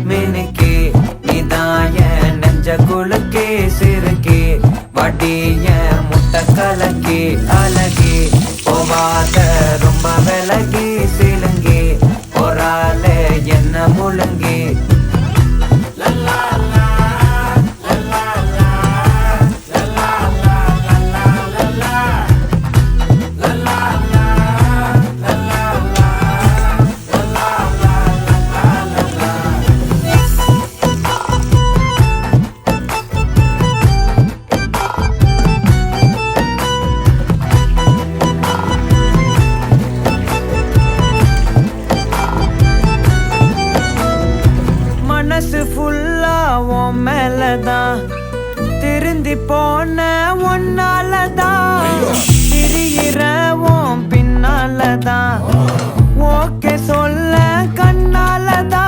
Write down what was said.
மினுக்கே நீதாய நெஞ்ச குலுக்கே சிறுக்கே வடிய முட்டை கலக்கே அழகே போவாத ரொம்ப விலகி சிலுங்கே பொறால என்ன முழுங்கே மனசு ஃபுல்லா உன் மேலதான் திருந்தி போன ஒன்னாலதான் திரியிற உன் பின்னாலதான் ஓகே சொல்ல கண்ணாலதான்